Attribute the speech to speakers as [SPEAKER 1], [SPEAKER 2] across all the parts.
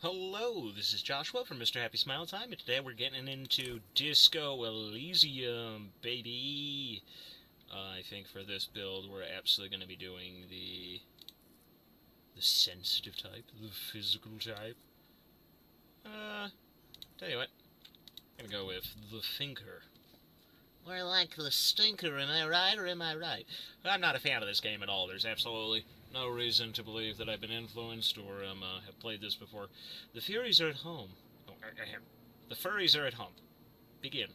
[SPEAKER 1] Hello, this is Joshua from Mr. Happy Smile Time, and today we're getting into Disco Elysium, baby! I think for this build we're absolutely going to be doing the sensitive type, the physical type. Tell you what, I'm going to go with the thinker. More like the stinker, am I right or am I right? I'm not a fan of this game at all. There's absolutely no reason to believe that I've been influenced or have played this before. The Furies are at home. Oh, the furries are at home. Begin.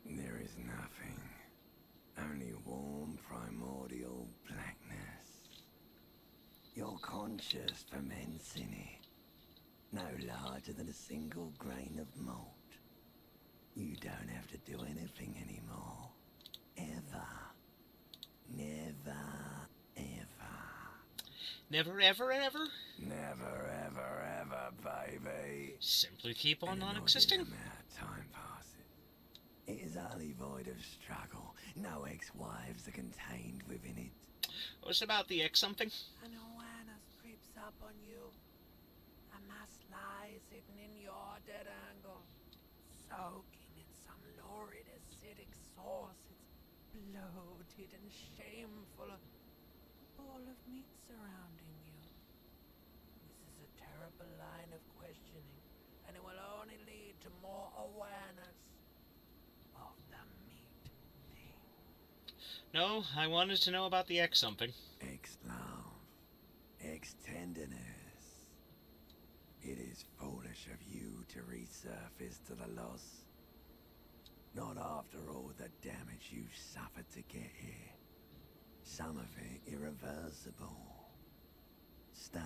[SPEAKER 2] There is nothing. Only warm primordial blackness. Your conscious ferments in it. No larger than a single grain of malt. You don't have to do anything anymore. Ever. Never, ever.
[SPEAKER 1] Never, ever, ever?
[SPEAKER 2] Never, ever, ever, baby.
[SPEAKER 1] Simply keep on
[SPEAKER 2] An
[SPEAKER 1] non-existing?
[SPEAKER 2] inordinate amount of time passes. It is utterly void of struggle. No ex-wives are contained within it.
[SPEAKER 1] What's about the X something?
[SPEAKER 2] An awareness creeps up on you. A mass lies hidden in your dead angle. Soaking in some lurid acidic sauce. It's bloated and shameful. A ball of meat surrounding you. This is a terrible line of questioning, and it will only lead to more awareness of the meat thing.
[SPEAKER 1] No, I wanted to know about the X something.
[SPEAKER 2] Ex-love. Ex-tenderness. It is foolish of you to resurface to the loss. Not after all the damage you've suffered to get here. Some of it irreversible. Stay.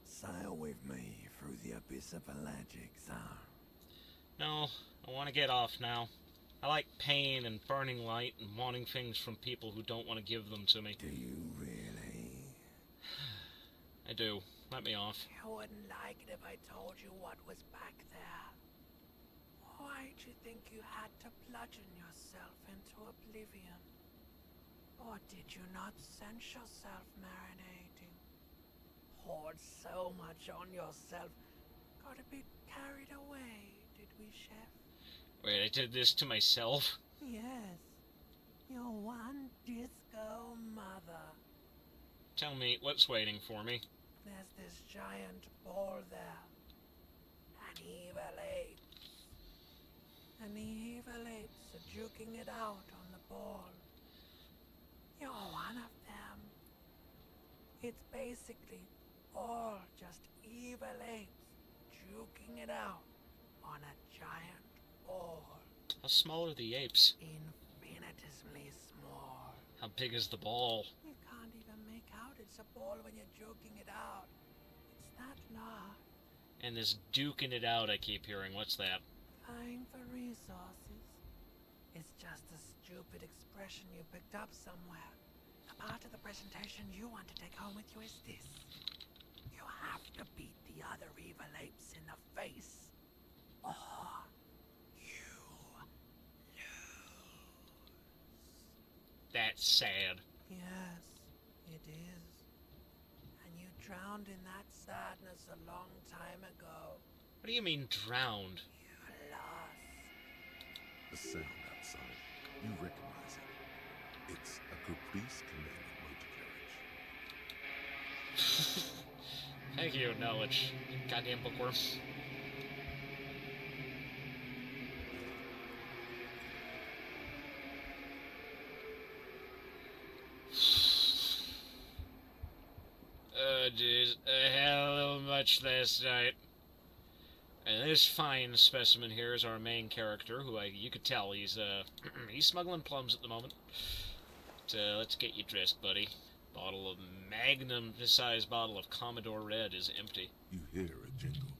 [SPEAKER 2] Sail with me through the abyss of pelagic zone.
[SPEAKER 1] No, I want to get off now. I like pain and burning light and wanting things from people who don't want to give them to me.
[SPEAKER 2] Do you really?
[SPEAKER 1] I do. Let me off.
[SPEAKER 2] You wouldn't like it if I told you what was back there. Why'd you think you had to bludgeon yourself into oblivion? Or did you not sense yourself marinating? Poured so much on yourself. Got a bit carried away, did we, Chef?
[SPEAKER 1] Wait, I did this to myself?
[SPEAKER 2] Yes. Your one disco mother.
[SPEAKER 1] Tell me, what's waiting for me?
[SPEAKER 2] There's this giant ball there. An evil ape. And the evil apes are juking it out on the ball. You're one of them. It's basically all just evil apes juking it out on a giant ball.
[SPEAKER 1] How small are the apes?
[SPEAKER 2] Infinitesimally small.
[SPEAKER 1] How big is the ball?
[SPEAKER 2] You can't even make out it's a ball when you're joking it out. It's that large.
[SPEAKER 1] And this duking it out I keep hearing, what's that?
[SPEAKER 2] Vying for resources. It's just a stupid expression you picked up somewhere. The part of the presentation you want to take home with you is this. You have to beat the other evil apes in the face. Or you lose.
[SPEAKER 1] That's sad.
[SPEAKER 2] Yes, it is. And you drowned in that sadness a long time ago.
[SPEAKER 1] What do you mean, drowned?
[SPEAKER 2] You lost.
[SPEAKER 3] The sound outside, you recognize it. It's a Caprice commanded motor carriage.
[SPEAKER 1] Thank you, knowledge. Goddamn bookworm. Jeez, a hell of much last night. And this fine specimen here is our main character, who you could tell he's he's smuggling plums at the moment. But, let's get you dressed, buddy. Bottle of magnum-sized bottle of Commodore Red is empty.
[SPEAKER 3] You hear a jingle.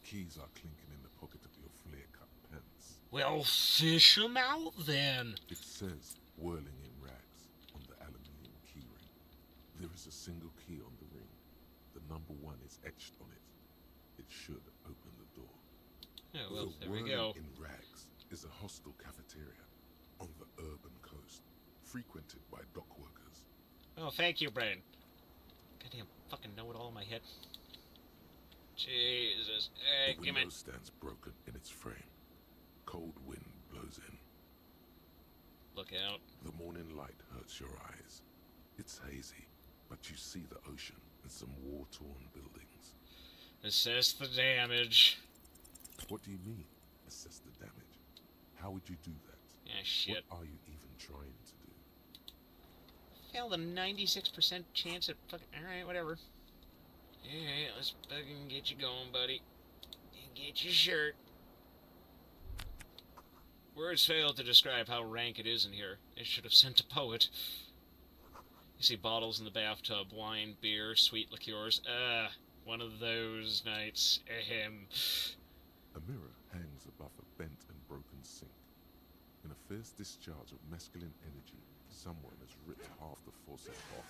[SPEAKER 3] Keys are clinking in the pocket of your flare-cut pants.
[SPEAKER 1] Well, fish 'em out then.
[SPEAKER 3] It says, whirling in rags, on the aluminium keyring. There is a single key on the ring. The number 1 is etched on it. It should open the door.
[SPEAKER 1] Yeah, well,
[SPEAKER 3] The
[SPEAKER 1] there we
[SPEAKER 3] whirling
[SPEAKER 1] go.
[SPEAKER 3] in rags is a hostel cafeteria on the urban coast, frequented by dock workers.
[SPEAKER 1] Oh, thank you, Brain. Goddamn fucking know-it-all in my head. Jesus.
[SPEAKER 3] The
[SPEAKER 1] Give
[SPEAKER 3] window
[SPEAKER 1] me...
[SPEAKER 3] stands broken in its frame. Cold wind blows in.
[SPEAKER 1] Look out.
[SPEAKER 3] The morning light hurts your eyes. It's hazy, but you see the ocean and some war-torn buildings.
[SPEAKER 1] Assess the damage.
[SPEAKER 3] What do you mean, assess the damage? How would you do that?
[SPEAKER 1] Yeah, shit.
[SPEAKER 3] What are you even trying to do?
[SPEAKER 1] Failed a 96% chance at fucking... Alright, whatever. Alright, let's fucking get you going, buddy. Get your shirt. Words fail to describe how rank it is in here. It should have sent a poet. You see bottles in the bathtub, wine, beer, sweet liqueurs. One of those nights. Ahem.
[SPEAKER 3] A mirror hangs above a bent and broken sink. In a fierce discharge of masculine energy, someone has ripped half the faucet off.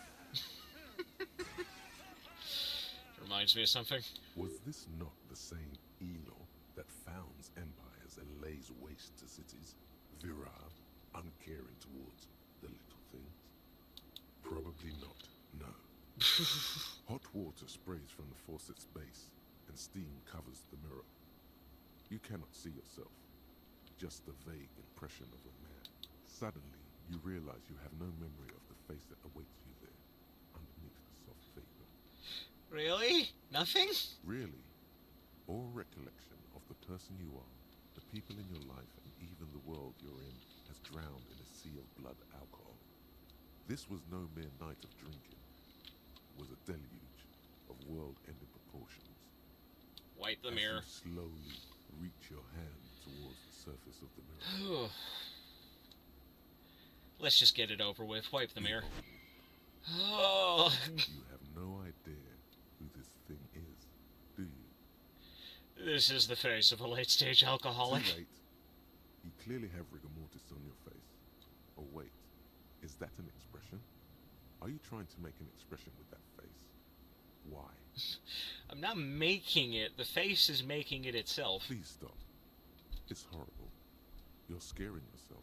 [SPEAKER 1] Reminds me of something.
[SPEAKER 3] Was this not the same Elo that founds empires and lays waste to cities? Virile, uncaring towards the little things? Probably not, no. Hot water sprays from the faucet's base, and steam covers the mirror. You cannot see yourself, just the vague impression of a man. Suddenly, you realize you have no memory of the face that awaits you there, underneath the soft vapor.
[SPEAKER 1] Really? Nothing?
[SPEAKER 3] Really, all recollection of the person you are, the people in your life, and even the world you're in has drowned in a sea of blood alcohol. This was no mere night of drinking. It was a deluge of world-ending proportions.
[SPEAKER 1] Wipe the
[SPEAKER 3] As
[SPEAKER 1] mirror.
[SPEAKER 3] you slowly reach your hand towards the surface of the mirror.
[SPEAKER 1] Let's just get it over with. Wipe the mirror. Oh.
[SPEAKER 3] You have no idea who this thing is, do you?
[SPEAKER 1] This is the face of a late-stage alcoholic.
[SPEAKER 3] Too late. You clearly have rigor mortis on your face. Oh wait, is that an expression? Are you trying to make an expression with that face? Why?
[SPEAKER 1] I'm not making it. The face is making it itself.
[SPEAKER 3] Please stop. It's horrible. You're scaring yourself.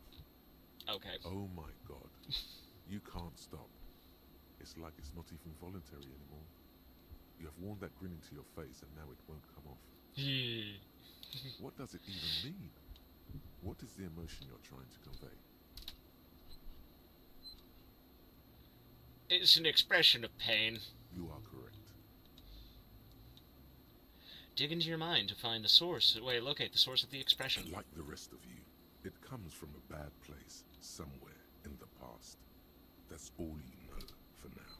[SPEAKER 1] Okay.
[SPEAKER 3] Oh my god. You can't stop. It's like it's not even voluntary anymore. You have worn that grin into your face and now it won't come off. What does it even mean? What is the emotion you're trying to convey?
[SPEAKER 1] It's an expression of pain.
[SPEAKER 3] You are correct.
[SPEAKER 1] Dig into your mind to find the source. Wait, locate the source of the expression.
[SPEAKER 3] Like the rest of you, it comes from a bad place, somewhere in the past. That's all you know for now.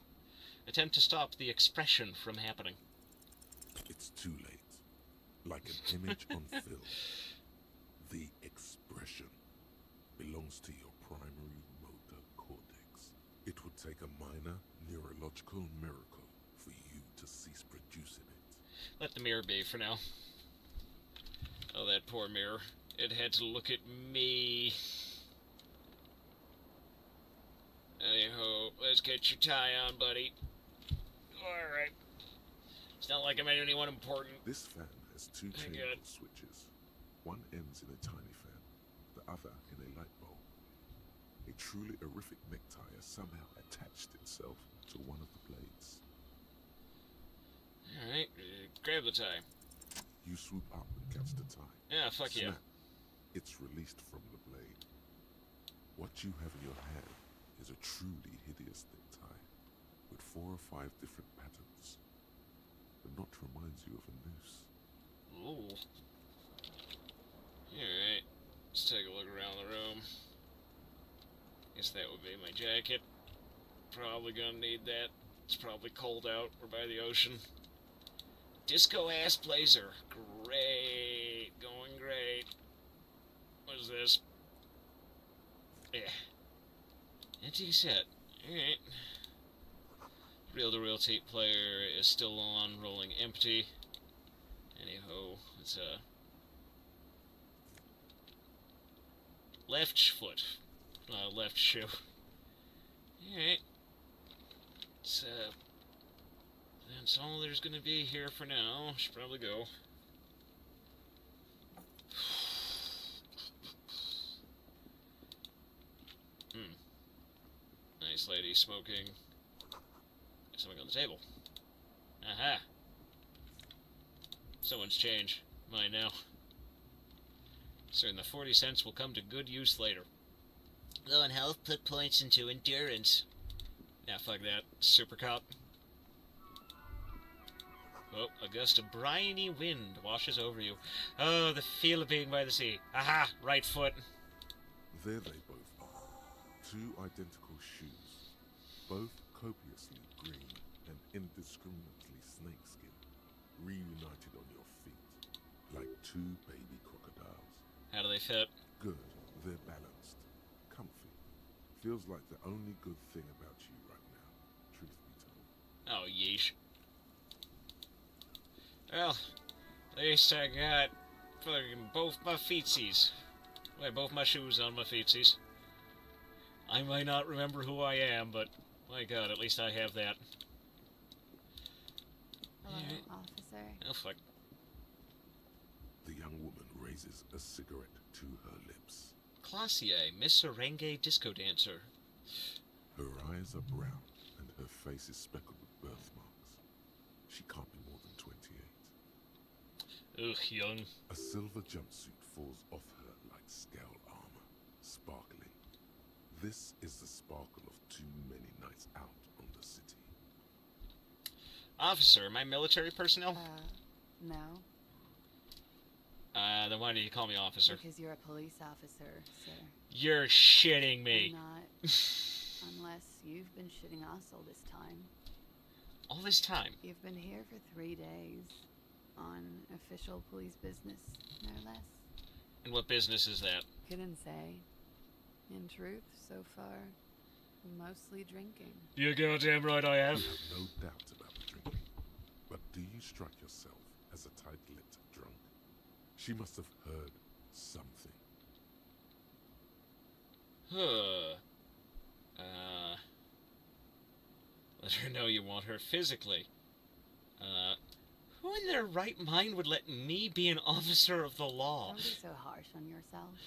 [SPEAKER 1] Attempt to stop the expression from happening.
[SPEAKER 3] It's too late. Like an image on film. The expression belongs to your primary motor cortex. It would take a minor neurological miracle for you to cease producing it.
[SPEAKER 1] Let the mirror be for now. Oh, that poor mirror. It had to look at me. Anyhow, let's get your tie on, buddy. Alright. It's not like I made anyone important.
[SPEAKER 3] This fan has two changeable switches. One ends in a tiny fan, the other in a light bulb. A truly horrific necktie has somehow attached itself to one of the blades.
[SPEAKER 1] Alright, grab the tie.
[SPEAKER 3] You swoop up and catch the tie.
[SPEAKER 1] Yeah, fuck
[SPEAKER 3] Snap.
[SPEAKER 1] yeah.
[SPEAKER 3] It's released from the blade. What you have in your hand is a truly hideous necktie with 4 or 5 different patterns. The knot reminds you of a noose.
[SPEAKER 1] Ooh. Alright, let's take a look around the room. Guess that would be my jacket. Probably gonna need that. It's probably cold out. We're by the ocean. Disco ass blazer. Great. Going great. What is this? Yeah. Empty set. Alright. Reel-to-reel tape player is still on, rolling empty. Anyhow, it's left foot. Left shoe. Alright. That's all there's gonna be here for now. Should probably go. Nice lady smoking. Something on the table. Aha. Someone's change. Mine now. Certain the 40 cents will come to good use later. Low on health, put points into endurance. Nah, fuck that. Super cop. Oh, a gust of briny wind washes over you. Oh, the feel of being by the sea. Aha! Right foot.
[SPEAKER 3] There they both are. Two identical shoes, both copiously green and indiscriminately snakeskin, reunited on your feet, like two baby crocodiles.
[SPEAKER 1] How do they fit?
[SPEAKER 3] Good, they're balanced, comfy. Feels like the only good thing about you right now, truth be told.
[SPEAKER 1] Oh, yeesh. Well, at least I got fucking both my feetsies. Wait, both my shoes on my feetsies. I might not remember who I am, but my god, at least I have that.
[SPEAKER 4] Hello, officer.
[SPEAKER 1] Oh, fuck.
[SPEAKER 3] The young woman raises a cigarette to her lips.
[SPEAKER 1] Classier, Miss Serenge disco dancer.
[SPEAKER 3] Her eyes are brown and her face is speckled with birthmarks. She can't be more than 28.
[SPEAKER 1] Ugh, young.
[SPEAKER 3] A silver jumpsuit falls off her like scale armor, sparkling. This is the sparkle of too many nights out on the city.
[SPEAKER 1] Officer, am I military personnel?
[SPEAKER 4] No.
[SPEAKER 1] Then why do you call me officer?
[SPEAKER 4] Because you're a police officer, sir.
[SPEAKER 1] You're shitting me.
[SPEAKER 4] I'm not. Unless you've been shitting us all this time.
[SPEAKER 1] All this time?
[SPEAKER 4] You've been here for 3 days. On official police business, no less.
[SPEAKER 1] And what business is that?
[SPEAKER 4] Couldn't say. In truth, so far, mostly drinking.
[SPEAKER 1] You're goddamn right I have.
[SPEAKER 3] You have no doubt about the drinking. But do you strike yourself as a tight-lipped drunk? She must have heard something.
[SPEAKER 1] Let her know you want her physically. Who in their right mind would let me be an officer of the law?
[SPEAKER 4] Don't be so harsh on yourself.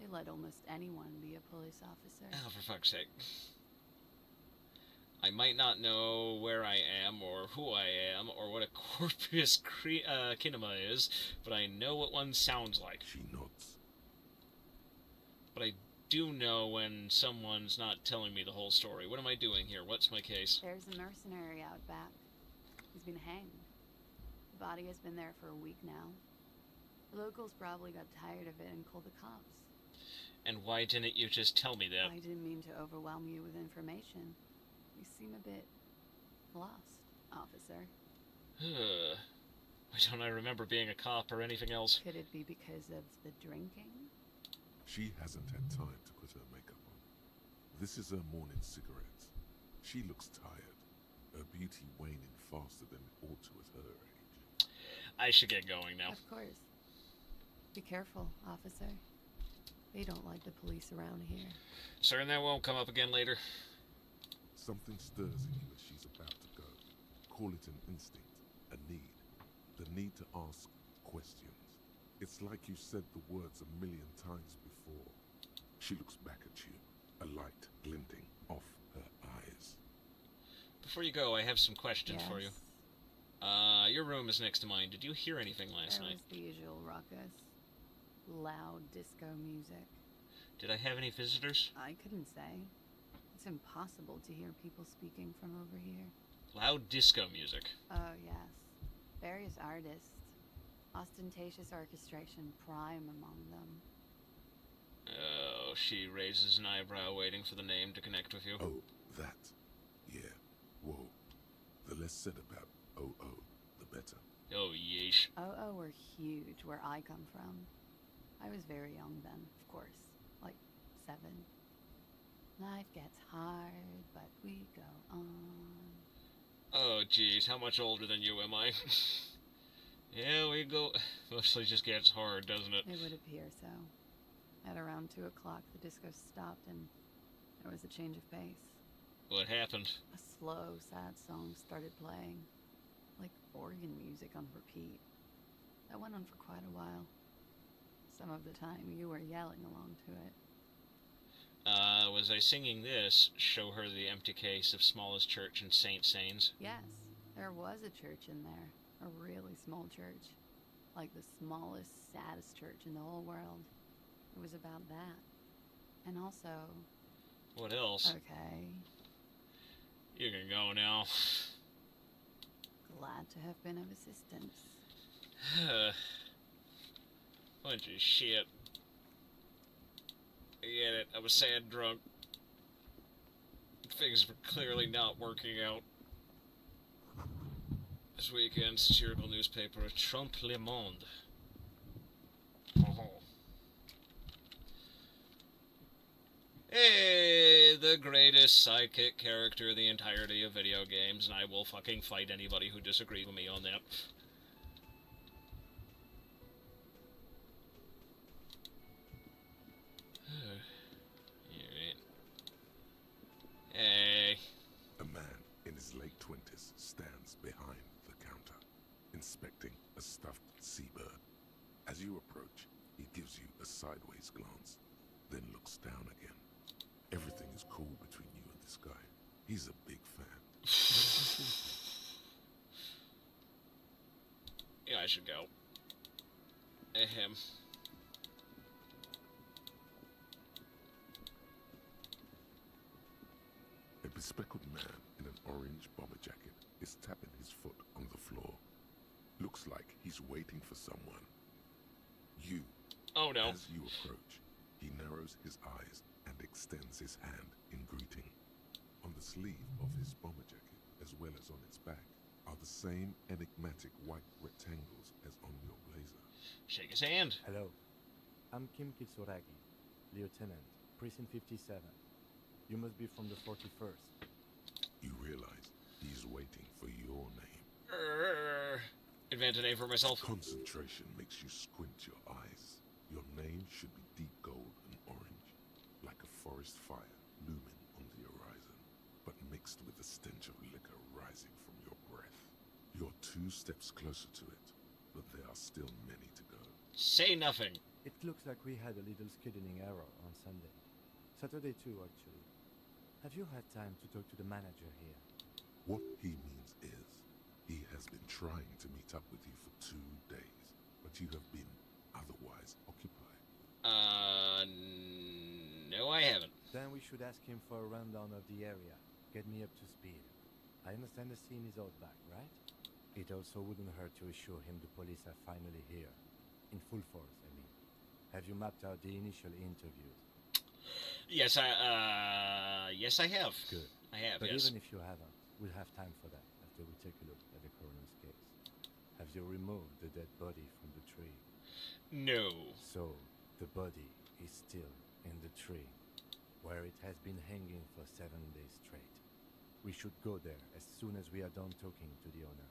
[SPEAKER 4] They let almost anyone be a police officer.
[SPEAKER 1] Oh, for fuck's sake. I might not know where I am, or who I am, or what a corpus kinema is, but I know what one sounds like.
[SPEAKER 3] She nods.
[SPEAKER 1] But I do know when someone's not telling me the whole story. What am I doing here? What's my case?
[SPEAKER 4] There's a mercenary out back. He's been hanged. The body has been there for a week now. The locals probably got tired of it and called the cops.
[SPEAKER 1] And why didn't you just tell me that?
[SPEAKER 4] I didn't mean to overwhelm you with information. You seem a bit lost, officer.
[SPEAKER 1] Why don't I remember being a cop or anything else?
[SPEAKER 4] Could it be because of the drinking?
[SPEAKER 3] She hasn't had time to put her makeup on. This is her morning cigarette. She looks tired, her beauty waning faster than it ought to at her age.
[SPEAKER 1] I should get going now.
[SPEAKER 4] Of course. Be careful, officer. They don't like the police around here.
[SPEAKER 1] Certain that won't come up again later.
[SPEAKER 3] Something stirs in you as she's about to go. Call it an instinct, a need. The need to ask questions. It's like you said the words a million times before. She looks back at you, a light glinting off her eyes.
[SPEAKER 1] Before you go, I have some questions for you.
[SPEAKER 4] Yes.
[SPEAKER 1] Your room is next to mine. Did you hear anything last
[SPEAKER 4] There
[SPEAKER 1] night?
[SPEAKER 4] was the usual ruckus. Loud disco music.
[SPEAKER 1] Did I have any visitors?
[SPEAKER 4] I couldn't say. It's impossible to hear people speaking from over here.
[SPEAKER 1] Loud disco music.
[SPEAKER 4] Oh, yes. Various artists. Ostentatious orchestration prime among them.
[SPEAKER 1] Oh, she raises an eyebrow waiting for the name to connect with you.
[SPEAKER 3] Oh, that. Yeah. Whoa. The less said about OO, the better.
[SPEAKER 1] Oh, yeesh.
[SPEAKER 4] Oh, were huge where I come from. I was very young then, of course. Like 7. Life gets hard, but we go on.
[SPEAKER 1] Oh, jeez, how much older than you am I? Yeah, we go... Mostly just gets hard, doesn't it?
[SPEAKER 4] It would appear so. At around 2 o'clock, the disco stopped and there was a change of pace.
[SPEAKER 1] What happened?
[SPEAKER 4] A slow, sad song started playing, like organ music on repeat. That went on for quite a while. Some of the time, you were yelling along to it.
[SPEAKER 1] Was I singing this, show her the empty case of smallest church in St. Sains?
[SPEAKER 4] Yes, there was a church in there. A really small church. Like the smallest, saddest church in the whole world. It was about that. And also...
[SPEAKER 1] What else?
[SPEAKER 4] Okay.
[SPEAKER 1] You can go now.
[SPEAKER 4] Glad to have been of assistance.
[SPEAKER 1] Bunch of shit. I get it. I was sad drunk. Things were clearly not working out. This weekend, satirical newspaper Trump Le Monde. Oh. Hey, the greatest sidekick character in the entirety of video games, and I will fucking fight anybody who disagrees with me on that. Alright. Hey.
[SPEAKER 3] A man in his late 20s stands behind the counter, inspecting a stuffed seabird. As you approach, he gives you a sideways glance, then looks down again. Everything is cool between you and this guy. He's a big fan.
[SPEAKER 1] Yeah, I should go. Ahem.
[SPEAKER 3] A bespectacled man in an orange bomber jacket is tapping his foot on the floor. Looks like he's waiting for someone. You.
[SPEAKER 1] Oh no.
[SPEAKER 3] As you approach, he narrows his eyes and extends his hand in greeting. On the sleeve of his bomber jacket, as well as on its back, are the same enigmatic white rectangles as on your blazer.
[SPEAKER 1] Shake his hand.
[SPEAKER 5] Hello. I'm Kim Kitsuragi, Lieutenant, Precinct 57. You must be from the 41st.
[SPEAKER 3] You realize he's waiting for your name.
[SPEAKER 1] Invented a name for myself.
[SPEAKER 3] Concentration makes you squint your eyes. Your name should be deep gold and orange, like a forest fire looming on the horizon, but mixed with the stench of liquor rising from your breath. You're 2 steps closer to it, but there are still many to go.
[SPEAKER 1] Say nothing.
[SPEAKER 5] It looks like we had a little scheduling error on Sunday. Saturday too, actually. Have you had time to talk to the manager here?
[SPEAKER 3] What he means is, he has been trying to meet up with you for 2 days, but you have been otherwise occupied.
[SPEAKER 1] No I haven't.
[SPEAKER 5] Then we should ask him for a rundown of the area. Get me up to speed. I understand the scene is out back, right? It also wouldn't hurt to assure him the police are finally here. In full force, I mean. Have you mapped out the initial interviews?
[SPEAKER 1] Yes, yes I have.
[SPEAKER 5] Good.
[SPEAKER 1] I have,
[SPEAKER 5] But
[SPEAKER 1] yes.
[SPEAKER 5] even if you haven't, we'll have time for that after we take a look at the coroner's case. Have you removed the dead body from the tree?
[SPEAKER 1] No.
[SPEAKER 5] So, the body is still in the tree, where it has been hanging for 7 days straight. We should go there as soon as we are done talking to the owner.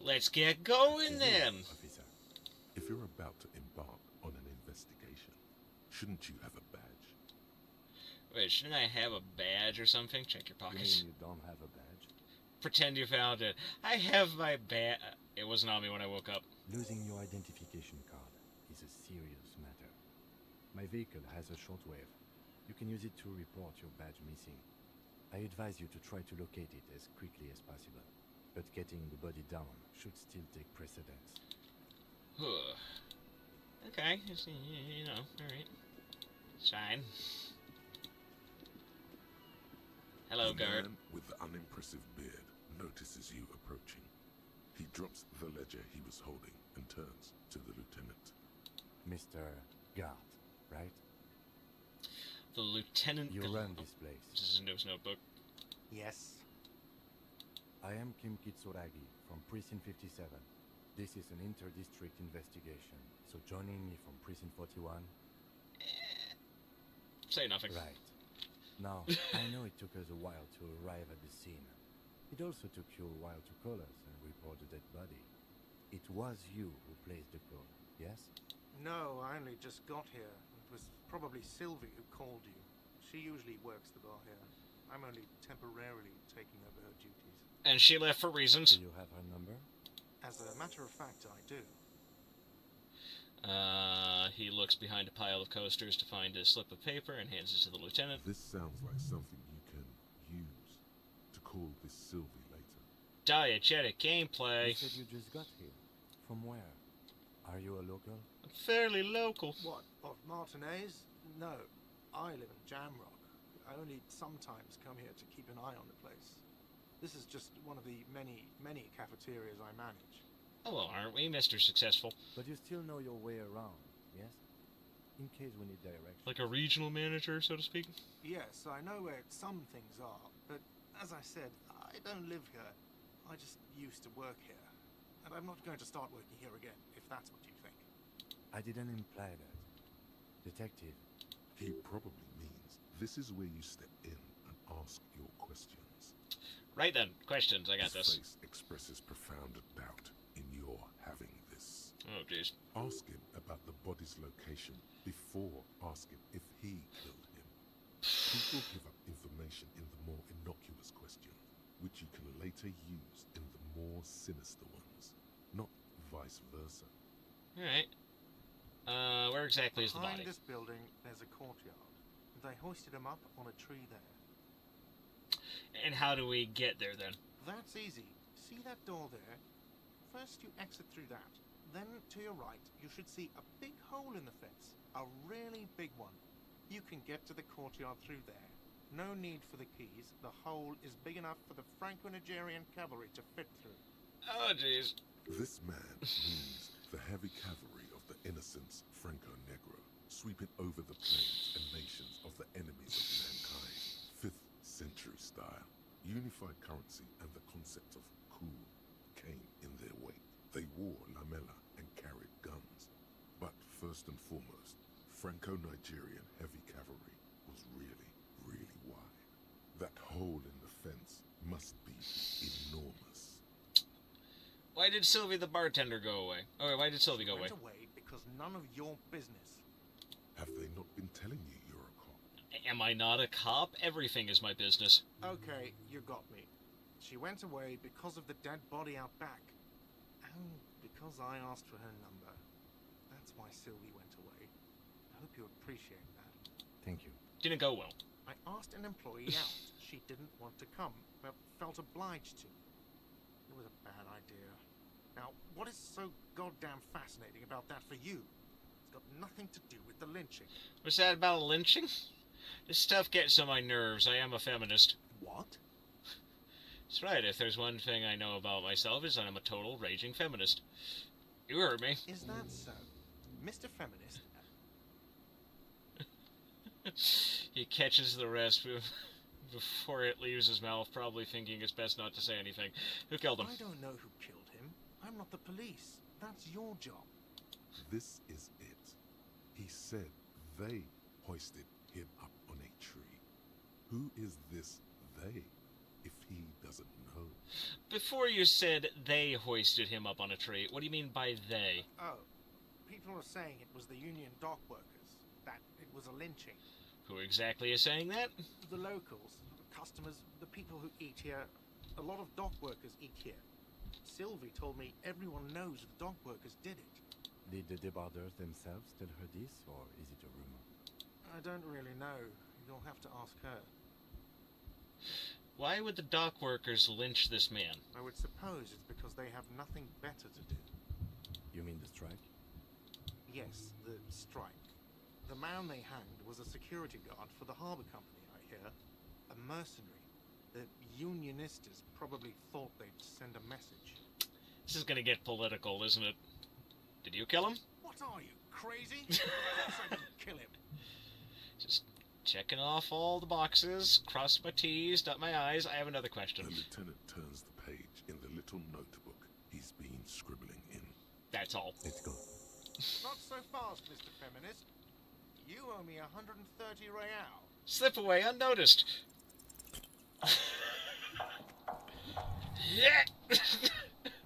[SPEAKER 1] Let's get going
[SPEAKER 3] Yes,
[SPEAKER 1] then.
[SPEAKER 3] officer. If you're about to embark on an investigation, shouldn't you have a badge?
[SPEAKER 1] Wait, shouldn't I have a badge or something? Check your
[SPEAKER 5] You
[SPEAKER 1] pockets.
[SPEAKER 5] mean you don't have a badge?
[SPEAKER 1] Pretend you found it. I have my badge. It wasn't on me when I woke up.
[SPEAKER 5] Losing your identification card is a serious matter. My vehicle has a shortwave. You can use it to report your badge missing. I advise you to try to locate it as quickly as possible, but getting the body down should still take precedence.
[SPEAKER 1] Okay, you know, alright. It's fine. Hello,
[SPEAKER 3] The
[SPEAKER 1] guard.
[SPEAKER 3] man with the unimpressive beard notices you approaching. He drops the ledger he was holding and turns to the lieutenant.
[SPEAKER 5] Mr. Gart, right?
[SPEAKER 1] The lieutenant.
[SPEAKER 5] You run this place.
[SPEAKER 1] This is into his notebook.
[SPEAKER 6] Yes.
[SPEAKER 5] I am Kim Kitsuragi from Precinct 57. This is an inter-district investigation, so joining me from Precinct 41?
[SPEAKER 1] Say nothing.
[SPEAKER 5] Right. Now, I know it took us a while to arrive at the scene. It also took you a while to call us and report the dead body. It was you who placed the call, yes?
[SPEAKER 6] No, I only just got here. It was probably Sylvie who called you. She usually works the bar here. I'm only temporarily taking over her duties.
[SPEAKER 1] And she left for reasons.
[SPEAKER 5] Do you have her number?
[SPEAKER 6] As a matter of fact, I do.
[SPEAKER 1] He looks behind a pile of coasters to find a slip of paper and hands it to the lieutenant.
[SPEAKER 3] This sounds like something you can use. call this Sylvie later.
[SPEAKER 1] Diegetic gameplay.
[SPEAKER 5] You said you just got here. From where? Are you a local?
[SPEAKER 1] Fairly local.
[SPEAKER 6] What, of Martinez? No, I live in Jamrock. I only sometimes come here to keep an eye on the place. This is just one of the many, many cafeterias I manage.
[SPEAKER 1] Oh, well, aren't we, Mr. Successful?
[SPEAKER 5] But you still know your way around, yes? In case we need direction.
[SPEAKER 1] Like a regional manager, so to speak?
[SPEAKER 6] Yes, I know where some things are, but as I said, I don't live here. I just used to work here. And I'm not going to start working here again, if that's what you think.
[SPEAKER 5] I didn't imply that. Detective,
[SPEAKER 3] He probably means this is where you step in and ask your questions.
[SPEAKER 1] Right then, questions, I got
[SPEAKER 3] His
[SPEAKER 1] this.
[SPEAKER 3] face expresses profound doubt in your having this.
[SPEAKER 1] Oh, jeez.
[SPEAKER 3] Ask him about the body's location before asking if he killed him. He will give up information in the more innocuous questions, which you can later use in the more sinister ones, not vice versa.
[SPEAKER 1] Alright. Where exactly is the
[SPEAKER 6] Behind
[SPEAKER 1] body?
[SPEAKER 6] this building, there's a courtyard. They hoisted him up on a tree there.
[SPEAKER 1] And how do we get there, then?
[SPEAKER 6] That's easy. See that door there? First you exit through that. Then to your right, you should see a big hole in the fence. A really big one. You can get to the courtyard through there. No need for the keys. The hole is big enough for the Franco-Nigerian cavalry to fit through.
[SPEAKER 1] Oh, jeez.
[SPEAKER 3] This man means the heavy cavalry of the innocents Franco-Negro, sweeping over the plains and nations of the enemies of mankind. 5th century style. Unified currency and the concept of cool came in their wake. They wore lamella and carried guns. But first and foremost, Franco-Nigerian heavy cavalry was really, really wide. That hole in the fence must be enormous.
[SPEAKER 1] Why did Sylvie the bartender go away? Oh, wait, why did Sylvie go away?
[SPEAKER 6] Went away because none of your business.
[SPEAKER 3] Have they not been telling you you're a cop?
[SPEAKER 1] Am I not a cop? Everything is my business.
[SPEAKER 6] Okay, you got me. She went away because of the dead body out back. And because I asked for her number. That's why Sylvie went away. I hope you appreciate that.
[SPEAKER 5] thank you.
[SPEAKER 1] Didn't go well.
[SPEAKER 6] I asked an employee out. She didn't want to come, but felt obliged to. It was a bad idea. Now, what is so goddamn fascinating about that for you? It's got nothing to do with the lynching.
[SPEAKER 1] Was that about a lynching? This stuff gets on my nerves. I am a feminist.
[SPEAKER 6] What?
[SPEAKER 1] That's right. If there's one thing I know about myself is that I'm a total raging feminist. You heard me.
[SPEAKER 6] Is that so? Mr. Feminist?
[SPEAKER 1] He catches the rest before it leaves his mouth, probably thinking it's best not to say anything. Who killed him?
[SPEAKER 6] I don't know who killed him. I'm not the police. That's your job.
[SPEAKER 3] This is it. He said they hoisted him up on a tree. Who is this they, if he doesn't know?
[SPEAKER 1] Before you said they hoisted him up on a tree, what do you mean by they?
[SPEAKER 6] Oh, people are saying it was the union dock workers. That it was a lynching.
[SPEAKER 1] Who exactly is saying that?
[SPEAKER 6] The locals, the customers, the people who eat here. A lot of dock workers eat here. Sylvie told me everyone knows the dock workers did it.
[SPEAKER 5] Did the debarders themselves tell her this, or is it a rumor?
[SPEAKER 6] I don't really know. You'll have to ask her.
[SPEAKER 1] Why would the dock workers lynch this man?
[SPEAKER 6] I would suppose it's because they have nothing better to do.
[SPEAKER 5] You mean the strike?
[SPEAKER 6] Yes, the strike. The man they hanged was a security guard for the harbour company, I hear. A mercenary. The unionistas probably thought they'd send a message.
[SPEAKER 1] This is gonna get political, isn't it? Did you kill him?
[SPEAKER 6] What are you, crazy? Of course I didn't kill him.
[SPEAKER 1] Just checking off all the boxes, cross my T's, dot my I's. I have another question.
[SPEAKER 3] The lieutenant turns the page in the little notebook he's been scribbling in.
[SPEAKER 1] That's all.
[SPEAKER 5] Let's go.
[SPEAKER 6] Not so fast, Mr. Feminist. You owe me 130 real.
[SPEAKER 1] Slip away unnoticed. Yeah!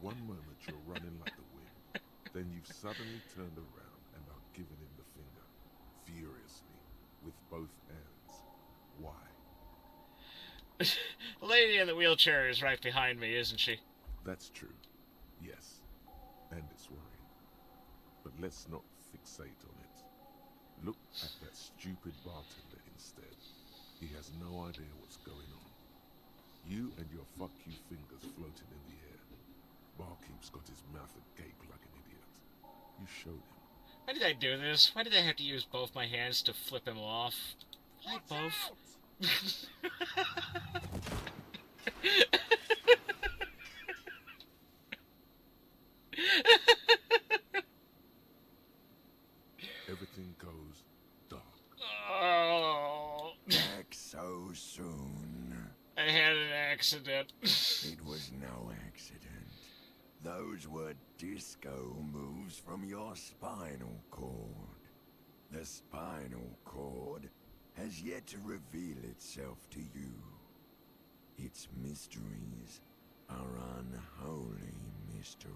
[SPEAKER 3] One moment you're running like the wind, then you've suddenly turned around and are giving him the finger, furiously, with both hands. Why?
[SPEAKER 1] The lady in the wheelchair is right behind me, isn't she?
[SPEAKER 3] That's true. Yes. And it's worrying. But let's not fixate on it. Look at that stupid bartender instead. He has no idea what's going on. You and your fuck you fingers floating in the air. Barkeep's got his mouth agape like an idiot. You showed him.
[SPEAKER 1] Why did I do this? Why did I have to use both my hands to flip him off? I both.
[SPEAKER 3] Everything goes dark.
[SPEAKER 1] Oh,
[SPEAKER 7] Back so soon.
[SPEAKER 1] I had an accident.
[SPEAKER 7] It was no accident. Those were disco moves from your spinal cord. The spinal cord has yet to reveal itself to you. Its mysteries are unholy mystery.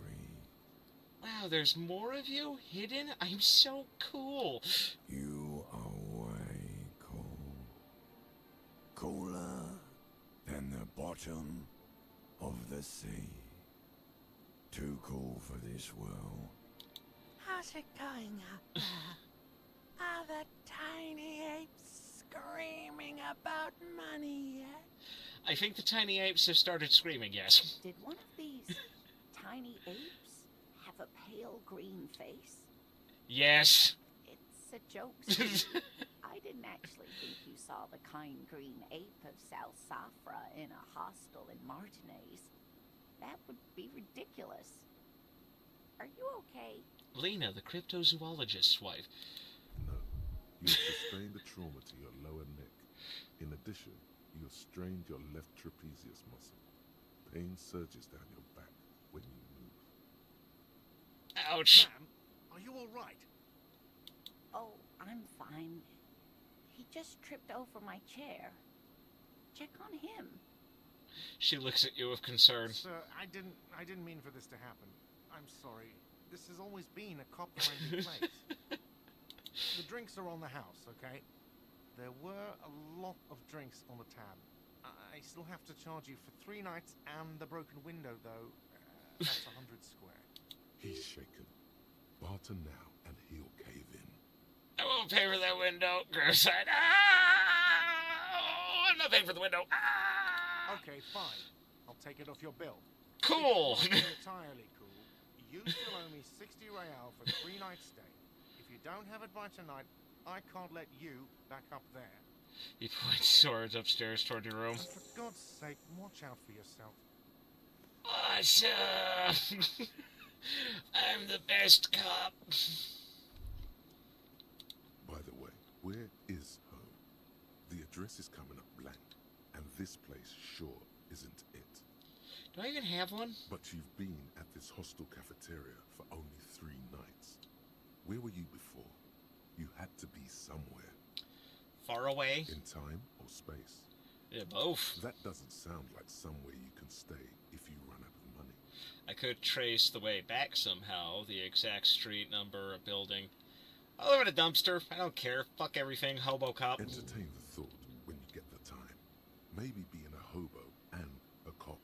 [SPEAKER 1] Wow, there's more of you hidden? I'm so cool.
[SPEAKER 7] You are way cool. Cooler than the bottom of the sea. Too cool for this world.
[SPEAKER 2] How's it going up there? Are the tiny apes screaming about money yet?
[SPEAKER 1] I think the tiny apes have started screaming, yes.
[SPEAKER 8] Did one of these tiny apes have a pale green face?
[SPEAKER 1] Yes.
[SPEAKER 8] It's a joke, Steve. I didn't actually think you saw the kind green ape of South Safra in a hostel in Martinez. That would be ridiculous. Are you okay?
[SPEAKER 1] Lena, the cryptozoologist's wife.
[SPEAKER 3] No. You have sustained a trauma to your lower neck. In addition, you have strained your left trapezius muscle. Pain surges down your back when you move.
[SPEAKER 1] Ouch.
[SPEAKER 6] Ma'am, are you all right?
[SPEAKER 8] Oh, I'm fine. He just tripped over my chair. Check on him.
[SPEAKER 1] She looks at you with concern.
[SPEAKER 6] Sir, I didn't mean for this to happen. I'm sorry. This has always been a cop-friendly place. The drinks are on the house, okay? There were a lot of drinks on the tab. I still have to charge you for 3 nights and the broken window, though. That's 100 square.
[SPEAKER 3] He's shaken. Barter now, and he'll cave in.
[SPEAKER 1] I won't pay for that window. Gross side. Ah! I'm not paying for the window. Ah!
[SPEAKER 6] Okay, fine. I'll take it off your bill.
[SPEAKER 1] Cool.
[SPEAKER 6] If you're entirely cool. You still owe me 60 real for 3 nights stay. If you don't have it by tonight, I can't let you back up there.
[SPEAKER 1] He points swords upstairs toward your room.
[SPEAKER 6] For God's sake, watch out for yourself.
[SPEAKER 1] Awesome! I'm the best cop.
[SPEAKER 3] By the way, where is home? The address is coming up blank, and this place sure isn't it.
[SPEAKER 1] Do I even have one?
[SPEAKER 3] But you've been at this hostel cafeteria for only 3 nights. Where were you before? You had to be somewhere.
[SPEAKER 1] Far away?
[SPEAKER 3] In time or space?
[SPEAKER 1] Yeah, both.
[SPEAKER 3] That doesn't sound like somewhere you can stay if you run out of money.
[SPEAKER 1] I could trace the way back somehow, the exact street number, a building. I'll live in a dumpster. I don't care. Fuck everything, hobo cop.
[SPEAKER 3] Entertain the thought when you get the time. Maybe being a hobo and a cop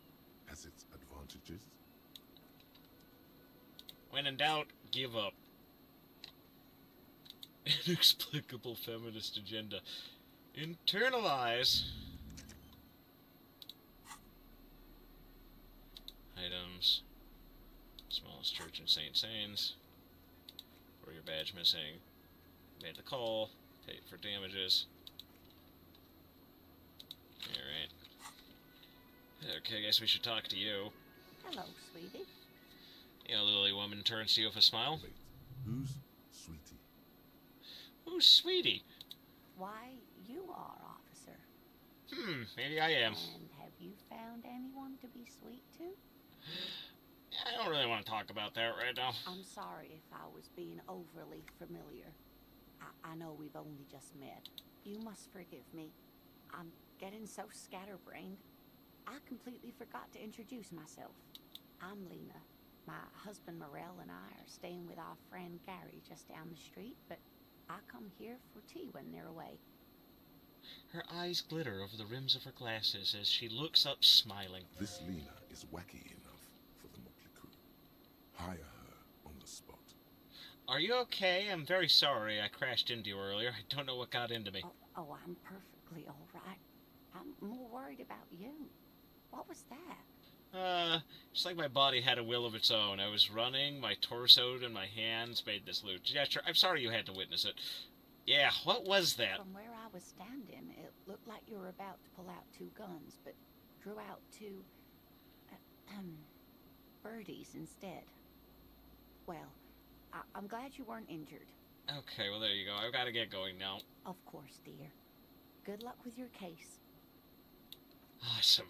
[SPEAKER 3] has its advantages.
[SPEAKER 1] When in doubt, give up. Inexplicable feminist agenda. Internalize. Items. Smallest church in St. Sains. For your badge missing. Made the call. Paid for damages. Alright. Okay, I guess we should talk to you.
[SPEAKER 8] Hello, sweetie.
[SPEAKER 1] The elderly woman turns to you with a smile.
[SPEAKER 3] Wait, who's Sweetie?
[SPEAKER 1] Who's Sweetie?
[SPEAKER 8] Why, you are, officer.
[SPEAKER 1] Maybe I am.
[SPEAKER 8] And have you found anyone to be sweet to?
[SPEAKER 1] I don't really want to talk about that right now.
[SPEAKER 8] I'm sorry if I was being overly familiar. I know we've only just met. You must forgive me. I'm getting so scatterbrained. I completely forgot to introduce myself. I'm Lena. My husband Morel and I are staying with our friend Gary just down the street, but I come here for tea when they're away.
[SPEAKER 1] Her eyes glitter over the rims of her glasses as she looks up smiling.
[SPEAKER 3] This Lena is wacky enough for the motley crew. Hire her on the spot.
[SPEAKER 1] Are you okay? I'm very sorry I crashed into you earlier. I don't know what got into me.
[SPEAKER 8] Oh, I'm perfectly all right. I'm more worried about you. What was that?
[SPEAKER 1] It's like my body had a will of its own. I was running, my torso and my hands made this loop. Yeah, sure, I'm sorry you had to witness it. Yeah, what was that?
[SPEAKER 8] From where I was standing, it looked like you were about to pull out 2 guns, but drew out 2, birdies instead. Well, I'm glad you weren't injured.
[SPEAKER 1] Okay, well there you go. I've got to get going now.
[SPEAKER 8] Of course, dear. Good luck with your case.
[SPEAKER 1] Awesome.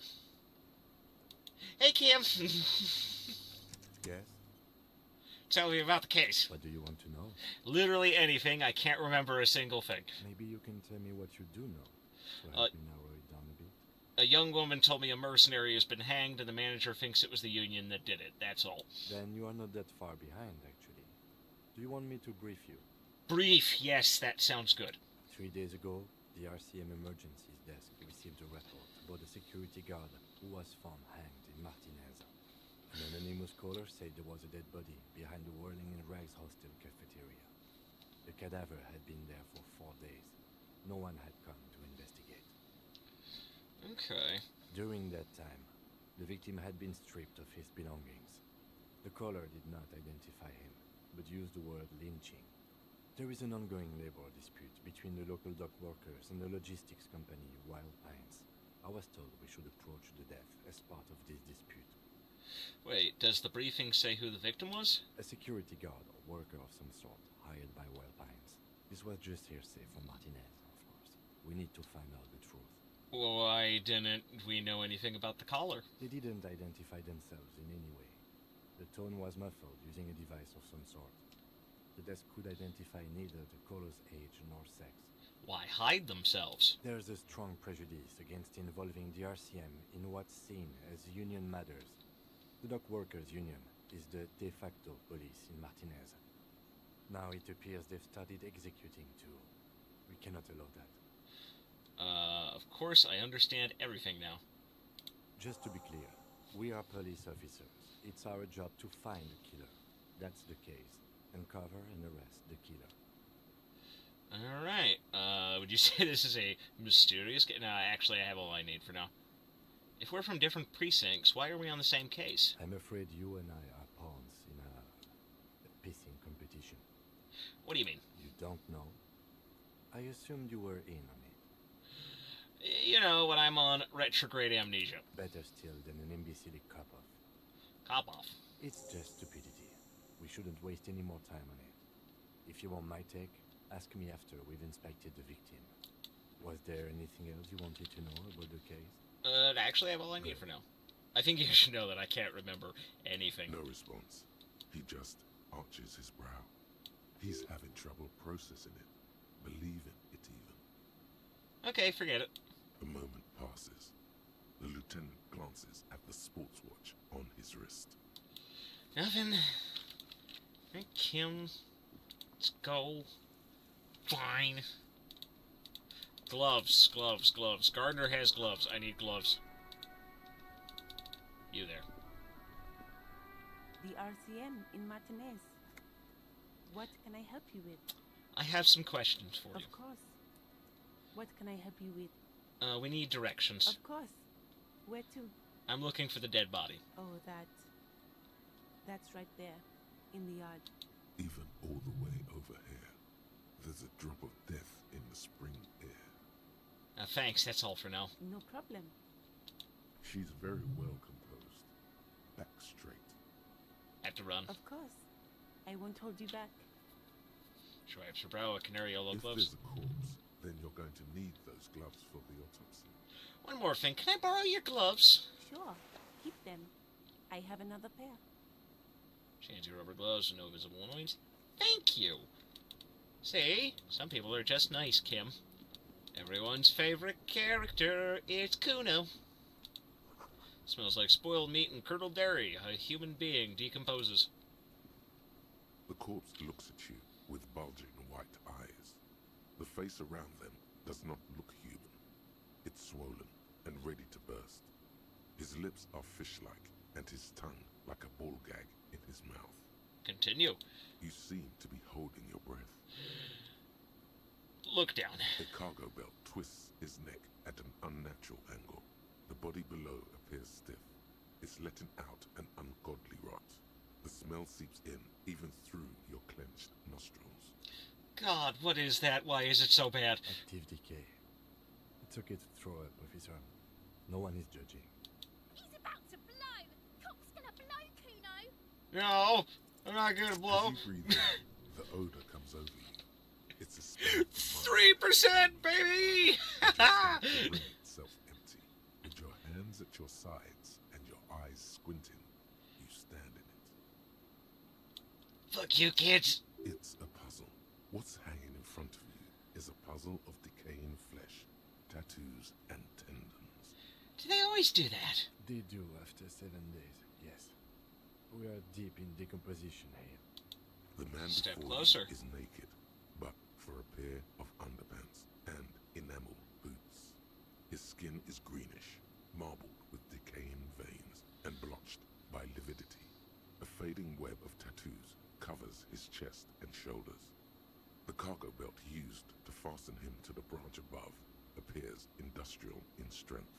[SPEAKER 1] Hey, Kim.
[SPEAKER 5] Yes?
[SPEAKER 1] Tell me about the case.
[SPEAKER 5] What do you want to know?
[SPEAKER 1] Literally anything. I can't remember a single thing.
[SPEAKER 5] Maybe you can tell me what you do know, to help me narrow it down a bit.
[SPEAKER 1] A young woman told me a mercenary has been hanged and the manager thinks it was the Union that did it. That's all.
[SPEAKER 5] Then you are not that far behind, actually. Do you want me to brief you?
[SPEAKER 1] Brief. Yes, that sounds good.
[SPEAKER 5] 3 days ago, the RCM Emergencies Desk received a report about a security guard who was found hanged in Martinez. An anonymous caller said there was a dead body behind the Whirling in Rags hostel cafeteria. The cadaver had been there for 4 days. No one had come to investigate.
[SPEAKER 1] Okay.
[SPEAKER 5] During that time, the victim had been stripped of his belongings. The caller did not identify him, but used the word lynching. There is an ongoing labor dispute between the local dock workers and the logistics company Wild Pines. I was told we should approach the death as part of this dispute.
[SPEAKER 1] Wait, does the briefing say who the victim was?
[SPEAKER 5] A security guard or worker of some sort, hired by Wild Pines. This was just hearsay from Martinez, of course. We need to find out the truth.
[SPEAKER 1] Why didn't we know anything about the caller?
[SPEAKER 5] They didn't identify themselves in any way. The tone was muffled using a device of some sort. The desk could identify neither the caller's age nor sex.
[SPEAKER 1] Why hide themselves?
[SPEAKER 5] There's a strong prejudice against involving the RCM in what's seen as union matters. The dock workers' union is the de facto police in Martinez. Now it appears they've started executing too. We cannot allow that.
[SPEAKER 1] Of course, I understand everything now.
[SPEAKER 5] Just to be clear, we are police officers. It's our job to find the killer. That's the case. Uncover and arrest the killer.
[SPEAKER 1] Alright, would you say this is a mysterious case? No, actually, I have all I need for now. If we're from different precincts, why are we on the same case?
[SPEAKER 5] I'm afraid you and I are pawns in a pissing competition.
[SPEAKER 1] What do you mean?
[SPEAKER 5] You don't know? I assumed you were in on it.
[SPEAKER 1] You know, when I'm on retrograde amnesia.
[SPEAKER 5] Better still than an imbecile cop-off.
[SPEAKER 1] Cop-off.
[SPEAKER 5] It's just stupidity. We shouldn't waste any more time on it. If you want my take, ask me after we've inspected the victim. Was there anything else you wanted to know about the case?
[SPEAKER 1] Actually, I have all I need for now. I think you should know that I can't remember anything.
[SPEAKER 3] No response. He just arches his brow. He's having trouble processing it, believing it even.
[SPEAKER 1] Okay, forget it.
[SPEAKER 3] A moment passes. The lieutenant glances at the sports watch on his wrist.
[SPEAKER 1] Nothing. Hey, Kim. Let's go. Fine. Gloves, gloves, gloves. Gardner has gloves. I need gloves. You there.
[SPEAKER 9] The RCM in Martinez. What can I help you with?
[SPEAKER 1] I have some questions for you.
[SPEAKER 9] Of course. What can I help you with?
[SPEAKER 1] We need directions.
[SPEAKER 9] Of course. Where to?
[SPEAKER 1] I'm looking for the dead body.
[SPEAKER 9] Oh, that's right there, in the yard.
[SPEAKER 3] Even all the way over here, there's a drop of death in the spring air.
[SPEAKER 1] Thanks, that's all for now.
[SPEAKER 9] No problem.
[SPEAKER 3] She's very well composed. Back straight.
[SPEAKER 1] Have to run.
[SPEAKER 9] Of course. I won't hold you back.
[SPEAKER 1] Stripes for brow, a canary yellow
[SPEAKER 3] If
[SPEAKER 1] gloves.
[SPEAKER 3] there's a corpse, then you're going to need those gloves for the autopsy.
[SPEAKER 1] One more thing, can I borrow your gloves?
[SPEAKER 9] Sure. Keep them. I have another pair.
[SPEAKER 1] Chancy rubber gloves with no visible annoyance. Thank you. See, some people are just nice, Kim. Everyone's favorite character is Kuno. Smells like spoiled meat and curdled dairy. A human being decomposes.
[SPEAKER 3] The corpse looks at you with bulging white eyes. The face around them does not look human. It's swollen and ready to burst. His lips are fish-like and his tongue like a ball gag in his mouth.
[SPEAKER 1] Continue.
[SPEAKER 3] You seem to be holding your breath.
[SPEAKER 1] Look down.
[SPEAKER 3] A cargo belt twists his neck at an unnatural angle. The body below appears stiff. It's letting out an ungodly rot. The smell seeps in, even through your clenched nostrils.
[SPEAKER 1] God, what is that? Why is it so bad?
[SPEAKER 5] Active decay. It's okay to throw up, officer. No one is judging.
[SPEAKER 10] He's about to blow. Cock's gonna blow, Kuno.
[SPEAKER 1] No, I'm not gonna blow.
[SPEAKER 3] As you breathe in, the odor comes over you. It's a smell of
[SPEAKER 1] 3%, baby!
[SPEAKER 3] the ring itself empty. With your hands at your sides and your eyes squinting, you stand in it.
[SPEAKER 1] Fuck you, kids.
[SPEAKER 3] It's a puzzle. What's hanging in front of you is a puzzle of decaying flesh, tattoos, and tendons.
[SPEAKER 1] Do they always do that?
[SPEAKER 5] They do after 7 days, yes. We are deep in decomposition here.
[SPEAKER 3] The man
[SPEAKER 1] Step
[SPEAKER 3] before
[SPEAKER 1] closer.
[SPEAKER 3] you is naked, but for a pair of underpants and enamel boots. His skin is greenish, marbled with decaying veins and blotched by lividity. A fading web of tattoos covers his chest and shoulders. The cargo belt used to fasten him to the branch above appears industrial in strength.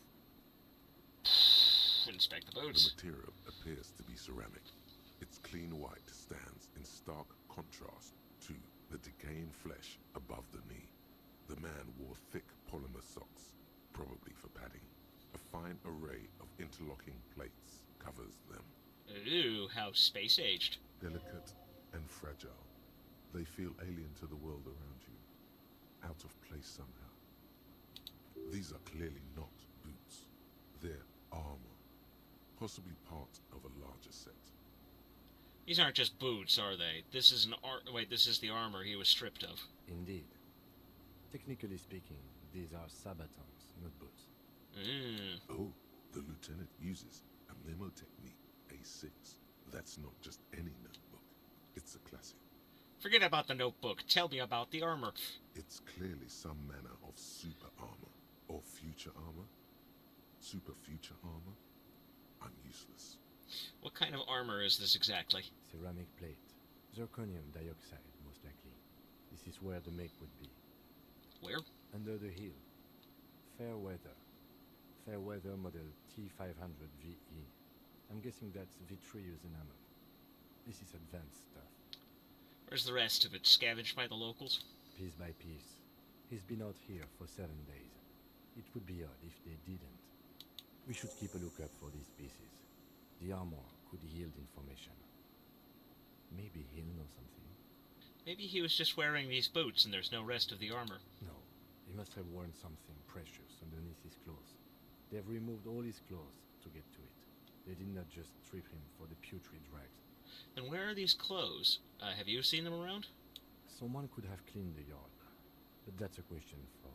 [SPEAKER 1] Inspect the
[SPEAKER 3] The
[SPEAKER 1] boots.
[SPEAKER 3] material appears to be ceramic. Its clean white stands in stark contrast to the decaying flesh above the knee. The man wore thick polymer socks, probably for padding. A fine array of interlocking plates covers them.
[SPEAKER 1] Ooh, how space-aged.
[SPEAKER 3] Delicate and fragile, they feel alien to the world around you, out of place somehow. These are clearly not boots. They're armor, possibly part of a larger set.
[SPEAKER 1] These aren't just boots, are they? This is this is the armor he was stripped of.
[SPEAKER 5] Indeed. Technically speaking, these are sabatons, not boots.
[SPEAKER 3] Oh, the lieutenant uses a memo technique, A6. That's not just any notebook. It's a classic.
[SPEAKER 1] Forget about the notebook. Tell me about the armor.
[SPEAKER 3] It's clearly some manner of super armor, or future armor. Super future armor? I'm useless.
[SPEAKER 1] What kind of armor is this exactly?
[SPEAKER 5] Ceramic plate. Zirconium dioxide, most likely. This is where the make would be.
[SPEAKER 1] Where?
[SPEAKER 5] Under the heel. Fair weather. Fair weather model T500 VE. I'm guessing that's vitreous enamel. This is advanced stuff.
[SPEAKER 1] Where's the rest of it? Scavenged by the locals?
[SPEAKER 5] Piece by piece. He's been out here for 7 days. It would be odd if they didn't. We should keep a lookout for these pieces. The armor could yield information. Maybe he'll know something.
[SPEAKER 1] Maybe he was just wearing these boots and there's no rest of the armor.
[SPEAKER 5] No, he must have worn something precious underneath his clothes. They've removed all his clothes to get to it. They did not just strip him for the putrid rags.
[SPEAKER 1] Then where are these clothes? Have you seen them around?
[SPEAKER 5] Someone could have cleaned the yard. But that's a question for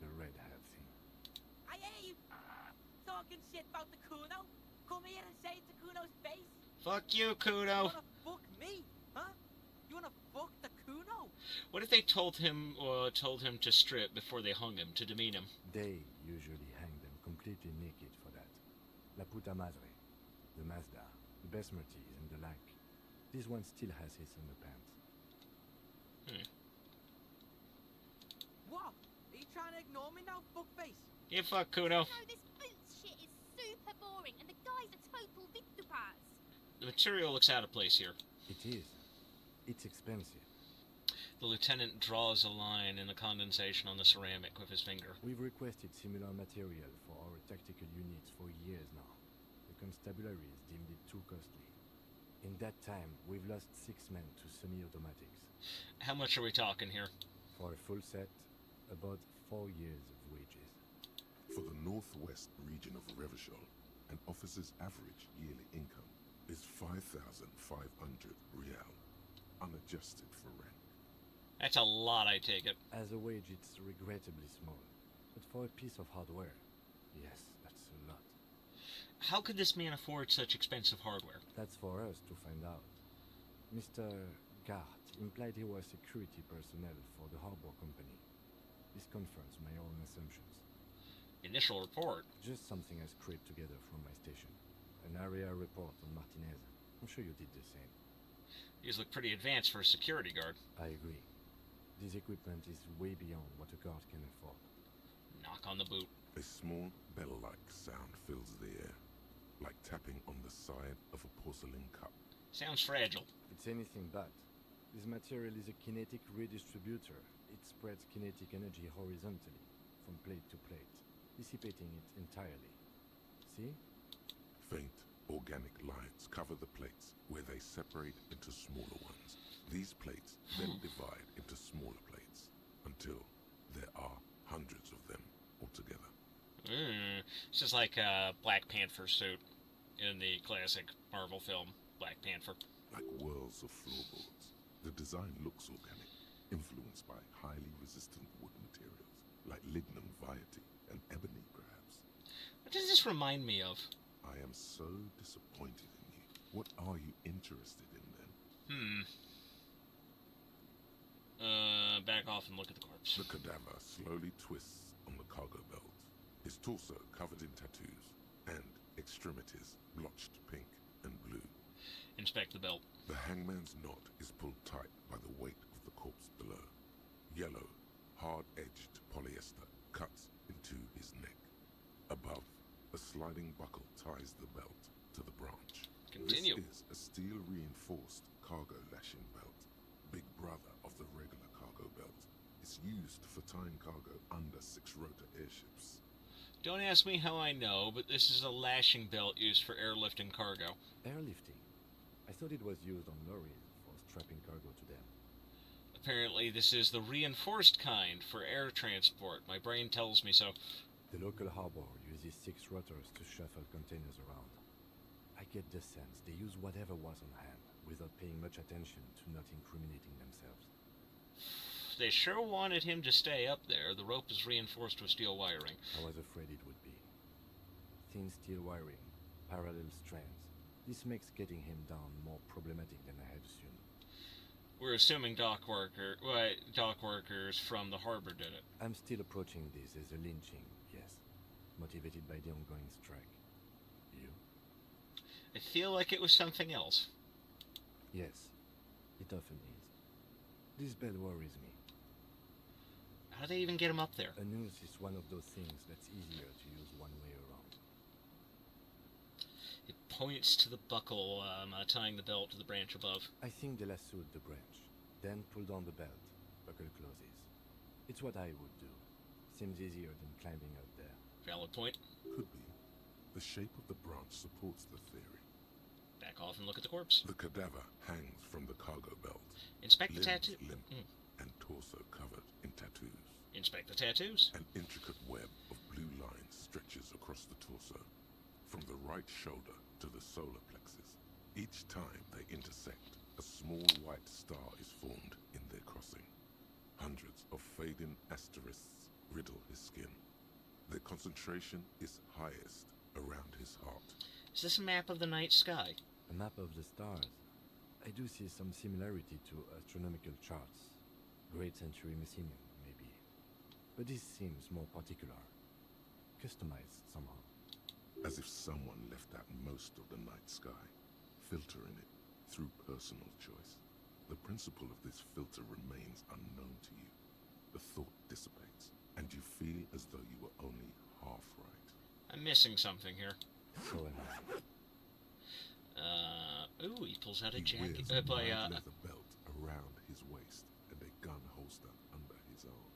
[SPEAKER 5] the red hat thing.
[SPEAKER 11] I hear you talking shit about the Kuno. Come here and say it to Kuno's face.
[SPEAKER 1] Fuck you,
[SPEAKER 11] You
[SPEAKER 1] Kuno!
[SPEAKER 11] wanna fuck me, huh? You wanna fuck the Kuno?
[SPEAKER 1] What if they told him to strip before they hung him, to demean him?
[SPEAKER 5] They usually hang them completely naked for that. La puta madre, the Mazda, the Besmerties, and the like. This one still has his underpants.
[SPEAKER 11] What? Are you trying to ignore me now, fuckface?
[SPEAKER 1] Yeah, fuck Kuno.
[SPEAKER 10] No, this boots shit is super boring, and the guy's a total victopaz.
[SPEAKER 1] The material looks out of place here.
[SPEAKER 5] It is. It's expensive.
[SPEAKER 1] The lieutenant draws a line in the condensation on the ceramic with his finger.
[SPEAKER 5] We've requested similar material for our tactical units for years now. The constabularies deemed it too costly. In that time, we've lost 6 men to semi-automatics.
[SPEAKER 1] How much are we talking here?
[SPEAKER 5] For a full set, about 4 years of wages.
[SPEAKER 3] For the northwest region of Revachol, an officer's average yearly income is 5,500 real, unadjusted for rent.
[SPEAKER 1] That's a lot, I take it.
[SPEAKER 5] As a wage, it's regrettably small. But for a piece of hardware, yes, that's a lot.
[SPEAKER 1] How could this man afford such expensive hardware?
[SPEAKER 5] That's for us to find out. Mr. Gart implied he was security personnel for the harbor company. This confirms my own assumptions.
[SPEAKER 1] Initial report.
[SPEAKER 5] Just something I scraped together from my station. An area report on Martinez. I'm sure you did the same.
[SPEAKER 1] These look pretty advanced for a security guard.
[SPEAKER 5] I agree. This equipment is way beyond what a guard can afford.
[SPEAKER 1] Knock on the boot.
[SPEAKER 3] A small bell-like sound fills the air. like tapping on the side of a porcelain cup.
[SPEAKER 1] Sounds fragile.
[SPEAKER 5] It's anything but. This material is a kinetic redistributor. It spreads kinetic energy horizontally, from plate to plate, dissipating it entirely. See?
[SPEAKER 3] Faint, organic lines cover the plates, where they separate into smaller ones. These plates then divide into smaller plates, until there are hundreds of them altogether.
[SPEAKER 1] It's just like a Black Panther suit in the classic Marvel film, Black Panther.
[SPEAKER 3] Like whirls of floorboards. The design looks organic, influenced by highly resistant wood materials, like lignum vitae and ebony, perhaps.
[SPEAKER 1] What does this remind me of?
[SPEAKER 3] I am so disappointed in you. What are you interested in, then?
[SPEAKER 1] Back off and look at the corpse.
[SPEAKER 3] The cadaver slowly twists on the cargo belt, his torso covered in tattoos, and extremities blotched pink and blue.
[SPEAKER 1] Inspect the belt.
[SPEAKER 3] The hangman's knot is pulled tight by the weight of the corpse below. Yellow, hard-edged polyester cuts into his neck. Above, a sliding buckle ties the belt to the branch.
[SPEAKER 1] Continue.
[SPEAKER 3] This is a steel-reinforced cargo lashing belt, big brother of the regular cargo belt. It's used for tying cargo under six-rotor airships.
[SPEAKER 1] Don't ask me how I know, but this is a lashing belt used for airlifting cargo.
[SPEAKER 5] Airlifting? I thought it was used on lorries for strapping cargo to them.
[SPEAKER 1] Apparently this is the reinforced kind for air transport. My brain tells me so.
[SPEAKER 5] The local harbor uses 6 rotors to shuffle containers around. I get the sense they use whatever was on hand, without paying much attention to not incriminating themselves.
[SPEAKER 1] They sure wanted him to stay up there. The rope is reinforced with steel wiring.
[SPEAKER 5] I was afraid it would be. Thin steel wiring, parallel strands. This makes getting him down more problematic than I had assumed.
[SPEAKER 1] We're assuming dock workers from the harbor did it.
[SPEAKER 5] I'm still approaching this as a lynching, yes. Motivated by the ongoing strike. You?
[SPEAKER 1] I feel like it was something else.
[SPEAKER 5] Yes, it often is. This bell worries me.
[SPEAKER 1] How do they even get him up there?
[SPEAKER 5] A noose is one of those things that's easier to use one way around.
[SPEAKER 1] It points to the buckle tying the belt to the branch above.
[SPEAKER 5] I think they lassoed the branch, then pulled on the belt. Buckle closes. It's what I would do. Seems easier than climbing up there.
[SPEAKER 1] Valid point.
[SPEAKER 3] Could be. The shape of the branch supports the theory.
[SPEAKER 1] Back off and look at the corpse.
[SPEAKER 3] The cadaver hangs from the cargo belt.
[SPEAKER 1] Inspect the tattoo.
[SPEAKER 3] Limp, and torso covered in tattoos.
[SPEAKER 1] Inspect the tattoos.
[SPEAKER 3] An intricate web of blue lines stretches across the torso, from the right shoulder to the solar plexus. Each time they intersect, a small white star is formed in their crossing. Hundreds of fading asterisks riddle his skin. Their concentration is highest around his heart.
[SPEAKER 1] Is this a map of the night sky?
[SPEAKER 5] A map of the stars. I do see some similarity to astronomical charts. Great Century Museum, maybe. But this seems more particular. Customized somehow.
[SPEAKER 3] As if someone left out most of the night sky, filtering it through personal choice. The principle of this filter remains unknown to you. The thought dissipates, and you feel as though you were only half right.
[SPEAKER 1] I'm missing something here.
[SPEAKER 5] So am I.
[SPEAKER 1] Ooh, he pulls out a
[SPEAKER 3] He
[SPEAKER 1] jacket.
[SPEAKER 3] wears a wide leather belt around his waist and a gun holster under his arm.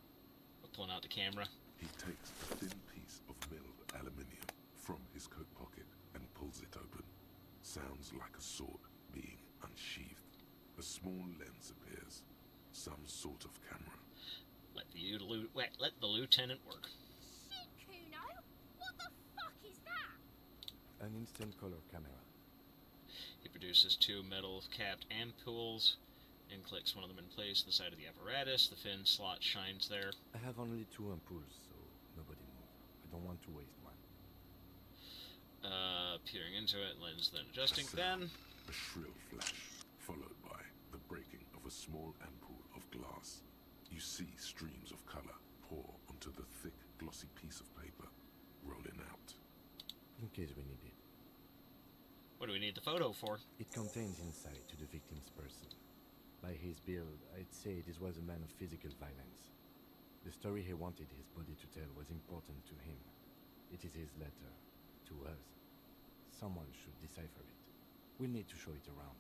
[SPEAKER 1] Pulling out the camera.
[SPEAKER 3] He takes a thin piece of milled aluminium from his coat pocket and pulls it open. Sounds like a sword being unsheathed. A small lens appears. Some sort of camera.
[SPEAKER 1] Let the lieutenant work.
[SPEAKER 10] Shit, Kuno! What the fuck is that?
[SPEAKER 5] An instant color camera.
[SPEAKER 1] He produces 2 metal-capped ampoules and clicks one of them in place to the side of the apparatus. The fin slot shines there.
[SPEAKER 5] I have only 2 ampoules, so nobody move. I don't want to waste one.
[SPEAKER 1] Peering into it, lens then adjusting.
[SPEAKER 3] A sound, a shrill flash, followed by the breaking of a small ampoule of glass. You see streams of color pour onto the thick, glossy piece of paper, rolling out.
[SPEAKER 5] In case we need it.
[SPEAKER 1] What do we need the photo for?
[SPEAKER 5] It contains insight to the victim's person. By his build, I'd say this was a man of physical violence. The story he wanted his body to tell was important to him. It is his letter to us. Someone should decipher it. We'll need to show it around.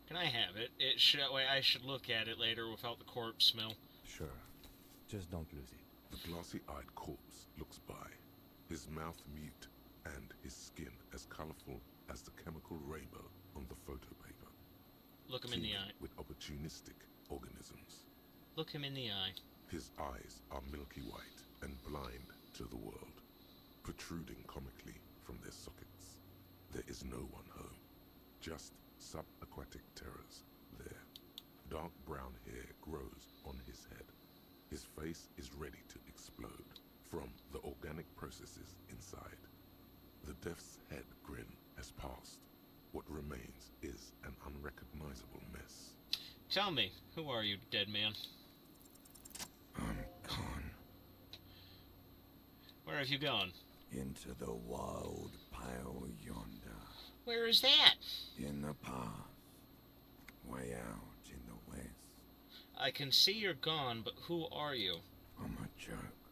[SPEAKER 1] Can I have it? I should look at it later without the corpse smell.
[SPEAKER 5] Sure. Just don't lose it.
[SPEAKER 3] The glassy-eyed corpse looks by, his mouth mute and his skin as colorful as the chemical rainbow on the photo paper.
[SPEAKER 1] Look him in the eye.
[SPEAKER 3] With opportunistic organisms.
[SPEAKER 1] Look him in the eye.
[SPEAKER 3] His eyes are milky white and blind to the world, protruding comically from their sockets. There is no one home, just subaquatic terrors there. Dark brown hair grows on his head. His face is ready to explode from the organic processes inside. The death's head grin has passed. What remains is an unrecognizable mess.
[SPEAKER 1] Tell me, who are you, dead man?
[SPEAKER 7] I'm gone.
[SPEAKER 1] Where have you gone?
[SPEAKER 7] Into the wild pale yonder.
[SPEAKER 1] Where is that?
[SPEAKER 7] In the past. Way out in the west.
[SPEAKER 1] I can see you're gone, but who are you?
[SPEAKER 7] I'm a joke.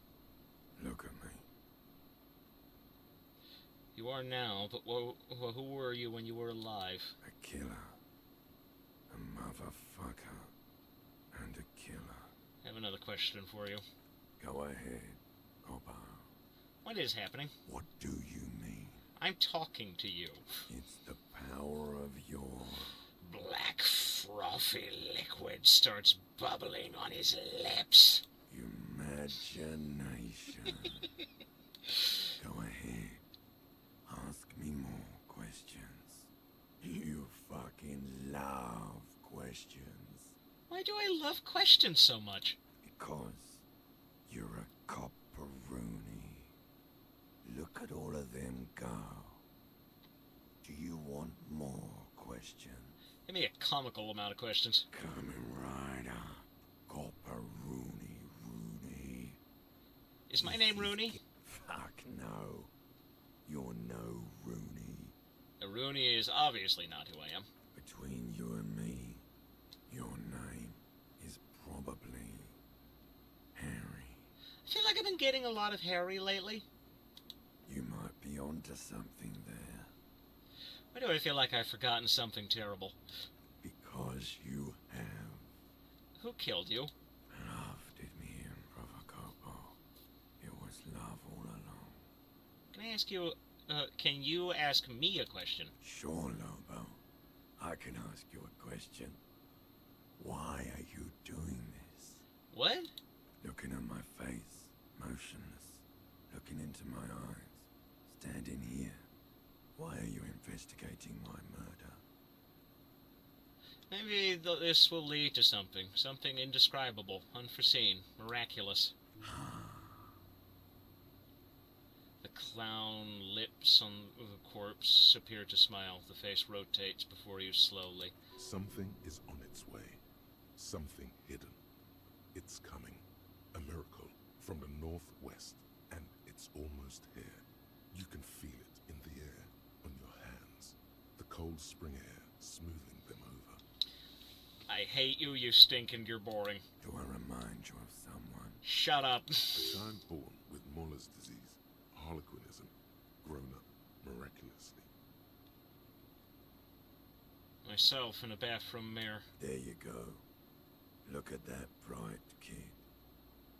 [SPEAKER 7] Look at me.
[SPEAKER 1] You are now, but who were you when you were alive?
[SPEAKER 7] A killer. A motherfucker. And a killer.
[SPEAKER 1] I have another question for you.
[SPEAKER 7] Go ahead, hobo.
[SPEAKER 1] What is happening?
[SPEAKER 7] What do you mean?
[SPEAKER 1] I'm talking to you.
[SPEAKER 7] It's the power of your...
[SPEAKER 1] Black frothy liquid starts bubbling on his lips.
[SPEAKER 7] Imagination. Go ahead. Ask me more questions. You fucking love questions.
[SPEAKER 1] Why do I love questions so much?
[SPEAKER 7] Because you're a copperoonie. Look at all of them go. Do you want more questions?
[SPEAKER 1] Give me a comical amount of questions.
[SPEAKER 7] Coming right up. Copperoony Rooney.
[SPEAKER 1] Is my name Rooney?
[SPEAKER 7] Fuck no. You're no Rooney.
[SPEAKER 1] A Rooney is obviously not who I am.
[SPEAKER 7] Between you and me, your name is probably Harry.
[SPEAKER 1] I feel like I've been getting a lot of Harry lately.
[SPEAKER 7] You might be onto something there.
[SPEAKER 1] Why do I feel like I've forgotten something terrible?
[SPEAKER 7] Because you have.
[SPEAKER 1] Who killed you?
[SPEAKER 7] Love did me in, Brother Copo. It was love all along.
[SPEAKER 1] Can I ask you, can you ask me a question?
[SPEAKER 7] Sure, Lobo. I can ask you a question. Why are you doing this?
[SPEAKER 1] What?
[SPEAKER 7] Looking at my face, motionless. Looking into my eyes. Standing here. Why are you investigating my murder?
[SPEAKER 1] Maybe this will lead to something. Something indescribable, unforeseen, miraculous. The clown lips on the corpse appear to smile. The face rotates before you slowly.
[SPEAKER 3] Something is on its way. Something hidden. It's coming. A miracle from the northwest, and it's almost here. You can feel it in the air, on your hands. The cold spring air smoothing them over.
[SPEAKER 1] I hate you, you stink, and you're boring.
[SPEAKER 7] Do I remind you of someone?
[SPEAKER 1] Shut up.
[SPEAKER 3] A child born with Muller's disease, harlequinism, grown up miraculously.
[SPEAKER 1] Myself in a bathroom mirror.
[SPEAKER 7] There you go. Look at that bright kid.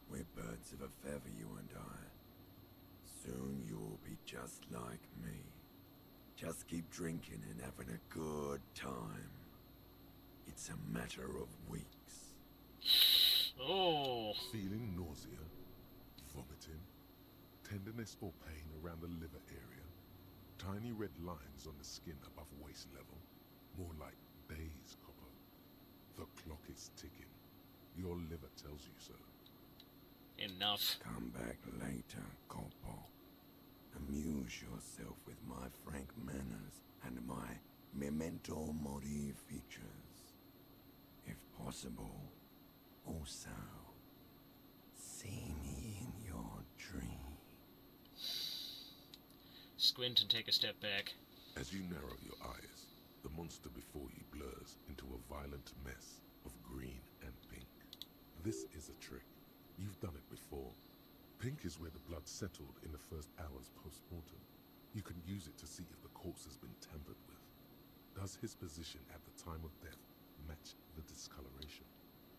[SPEAKER 7] We're birds of a feather, you and I. Soon you'll be just like me. Just keep drinking and having a good time. It's a matter of weeks.
[SPEAKER 1] Oh.
[SPEAKER 3] Feeling nausea, vomiting, tenderness or pain around the liver area, tiny red lines on the skin above waist level, more like days, Copper. The clock is ticking. Your liver tells you so.
[SPEAKER 1] Enough.
[SPEAKER 7] Come back later, Corpo. Amuse yourself with my frank manners and my memento mori features. If possible, also, see me in your dream.
[SPEAKER 1] Squint and take a step back.
[SPEAKER 3] As you narrow your eyes, the monster before you blurs into a violent mess of green and pink. This is a trick. You've done it before. Pink is where the blood settled in the first hours post-mortem. You can use it to see if the corpse has been tampered with. Does his position at the time of death match the discoloration?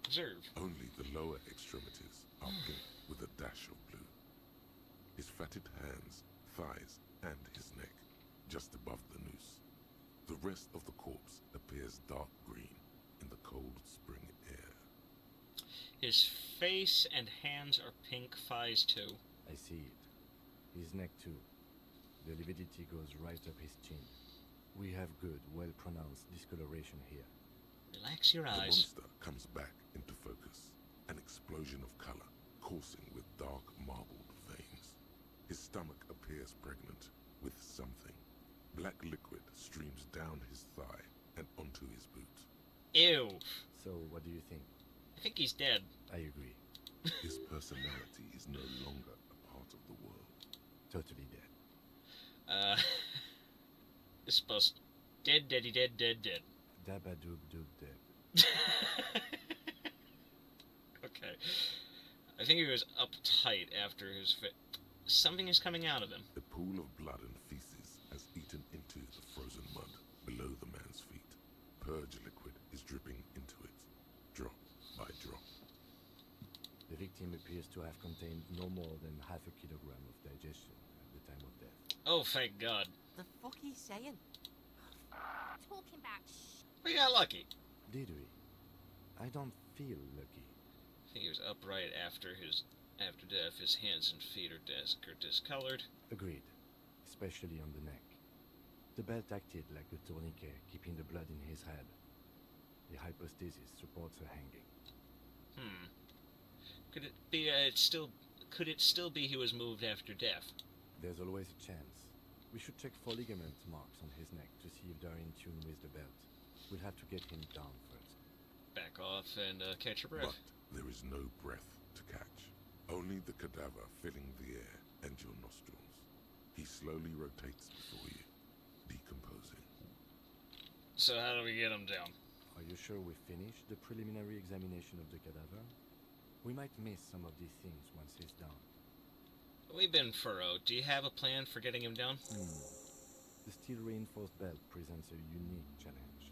[SPEAKER 1] Observe.
[SPEAKER 3] Only the lower extremities are pink with a dash of blue. His fatted hands, thighs, and his neck, just above the noose. The rest of the corpse appears dark green in the cold spring air.
[SPEAKER 1] His face and hands are pink, thighs too.
[SPEAKER 5] I see it. His neck too. The lividity goes right up his chin. We have good, well-pronounced discoloration here.
[SPEAKER 1] Relax your
[SPEAKER 3] The
[SPEAKER 1] eyes.
[SPEAKER 3] monster comes back into focus, an explosion of color, coursing with dark marbled veins. His stomach appears pregnant with something. Black liquid streams down his thigh and onto his boot.
[SPEAKER 1] Ew.
[SPEAKER 5] So, what do you think?
[SPEAKER 1] I think he's dead.
[SPEAKER 5] I agree.
[SPEAKER 3] His personality is no longer a part of the world.
[SPEAKER 5] Totally dead.
[SPEAKER 1] It's supposed... Dead, dead.
[SPEAKER 5] Dabadoob doob deb.
[SPEAKER 1] Okay. I think he was uptight after his something is coming out of him.
[SPEAKER 3] A pool of blood and feces has eaten into the frozen mud below the man's feet. Purge liquid is dripping into it, drop by drop.
[SPEAKER 5] The victim appears to have contained no more than half a kilogram of digestion at the time of death.
[SPEAKER 1] Oh, thank God.
[SPEAKER 11] The fuck he's saying?
[SPEAKER 10] Talking about
[SPEAKER 1] We got lucky.
[SPEAKER 5] Did we? I don't feel lucky.
[SPEAKER 1] I think he was upright after death. His hands and feet are discolored.
[SPEAKER 5] Agreed. Especially on the neck. The belt acted like a tourniquet, keeping the blood in his head. The hypostasis supports a hanging.
[SPEAKER 1] Could it be, could it still be he was moved after death?
[SPEAKER 5] There's always a chance. We should check for ligament marks on his neck to see if they're in tune with the belt. We'll have to get him down first.
[SPEAKER 1] Back off and catch your breath.
[SPEAKER 3] But there is no breath to catch. Only the cadaver filling the air and your nostrils. He slowly rotates before you, decomposing.
[SPEAKER 1] So how do we get him down?
[SPEAKER 5] Are you sure we finished the preliminary examination of the cadaver? We might miss some of these things once he's down.
[SPEAKER 1] We've been furrowed. Do you have a plan for getting him down?
[SPEAKER 5] The steel-reinforced belt presents a unique challenge.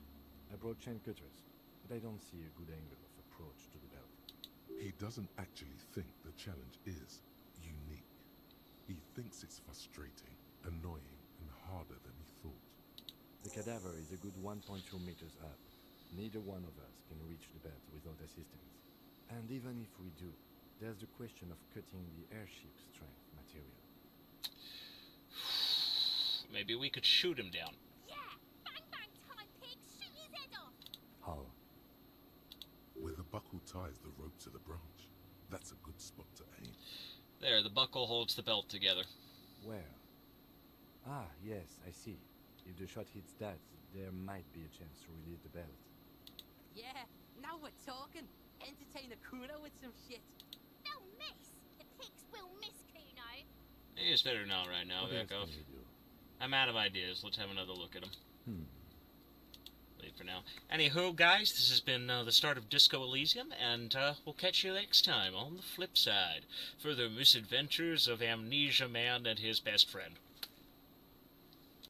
[SPEAKER 5] I brought chain cutters, but I don't see a good angle of approach to the belt.
[SPEAKER 3] He doesn't actually think the challenge is unique. He thinks it's frustrating, annoying, and harder than he thought.
[SPEAKER 5] The cadaver is a good 1.2 meters up. Neither one of us can reach the belt without assistance. And even if we do, there's the question of cutting the airship strength material.
[SPEAKER 1] Maybe we could shoot him down.
[SPEAKER 10] yeah. Bang bang time, pig. Shoot his head off.
[SPEAKER 5] How?
[SPEAKER 3] Where the buckle ties the rope to the branch. That's a good spot to aim.
[SPEAKER 1] There, the buckle holds the belt together.
[SPEAKER 5] Where? Ah, yes, I see. If the shot hits that, there might be a chance to release the belt.
[SPEAKER 11] Yeah, now we're talking. Entertain a Kuno with some shit.
[SPEAKER 10] They'll miss. The pigs will miss Kuno.
[SPEAKER 1] It's better not right now.
[SPEAKER 5] What
[SPEAKER 1] Back
[SPEAKER 5] else
[SPEAKER 1] off.
[SPEAKER 5] can we do?
[SPEAKER 1] I'm out of ideas. Let's have another look at him.
[SPEAKER 5] Hmm.
[SPEAKER 1] Leave for now. Anywho, guys, this has been the start of Disco Elysium, and we'll catch you next time on the flip side. Further misadventures of Amnesia Man and his best friend.